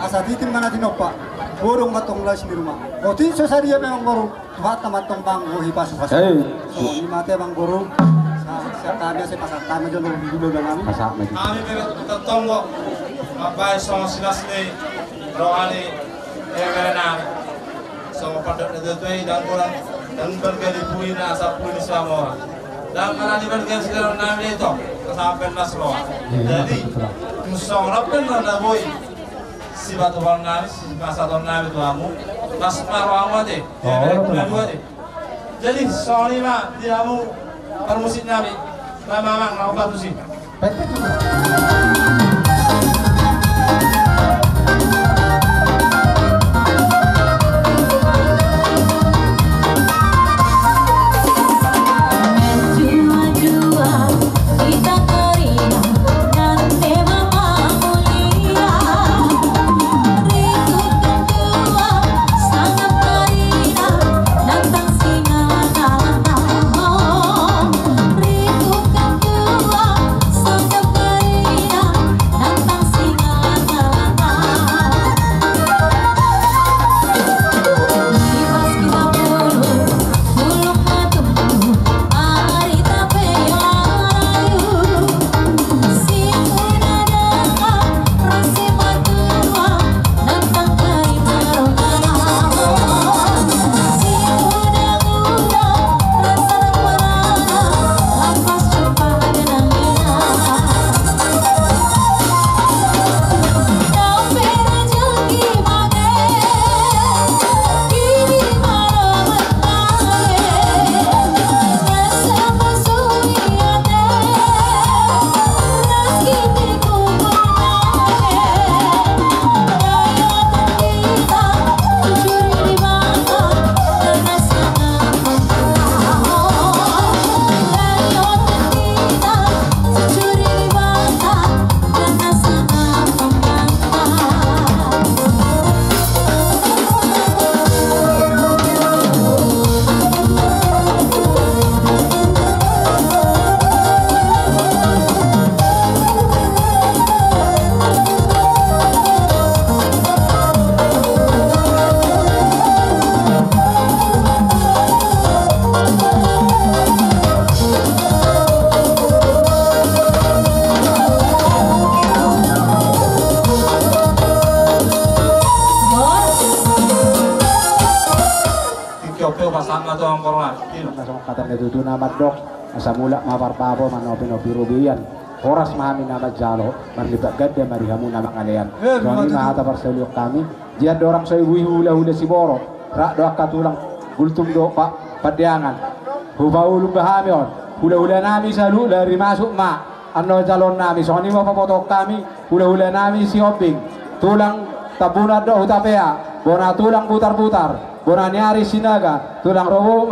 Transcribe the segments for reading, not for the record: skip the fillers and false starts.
Pasatitim mana tinopa. Borong matong las di rumah. Otin sosaria memang baru tuhat matong bang hipas pas. So ni mate bang baru. Sa kami sa pasar kami jono dulu dengan kami. Kami tetong kok. Apa so silas ni rohani emerana. So pada itu dan orang dan bergali puina sa puina semua. Dan karena di bergali segala nama itu sampai nasro. Jadi musyawarah pun ada boy. Si batu bang nami, si masa tahun nami itu kamu, mas marwah deh, jadi soalnya mah dia mau permusik nami, memang mau batu sih. Itu nama dok asa mula maparpapo manopi rubian horas mahami nama jalo marlibat gadda marihamu nama kalian soalnya mahata perseliuk kami dia dorang saya hula si boro rak doa katulang gultum do pak padiangan hubaulung bahami on hula nami salu dari masuk ma ano jalon nami soalnya mau foto kami hula nami si hopping tulang tabuna do hutapea bona tulang putar-putar bona nyari sinaga tulang robo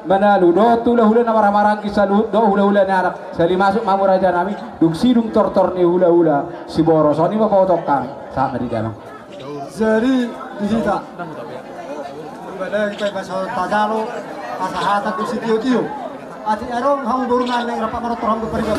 Manalu do tula hula na marang kisah do hula na anak sali masuk mamuraja nami duk sidung tortor ni hula si boros ni mapotok kami sama di dalam jadi dihita balai kita pasal tajalo pasahata ku sitio ati arong hang burungan yang rapat marotor hang berpergian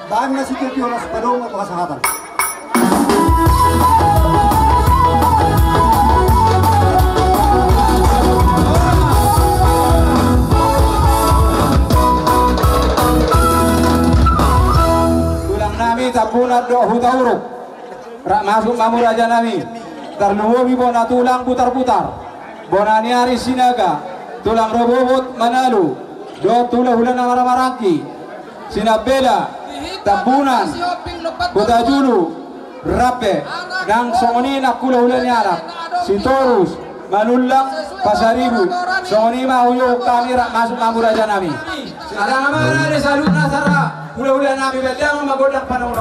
Dahil na si Tio na sa padong at kasahatan. Tulang nami tapunat do hutauruk. Rak masuk mamuraja nami. Tarluwi bona tulang putar-putar. Bonaniari sinaga. Tulang robobot manalu. Do tulang hulan marangki. Sinabela, Tambunan, Budajulu, Rape, Nang Songoni nakula hulan anak, Sitorus, Manulang, Pasaribu, Songoni mahuyo kami rak masuk mamuraja nami. Ada nama ada salut nasara. Ula-ula nabi beliau magodak panau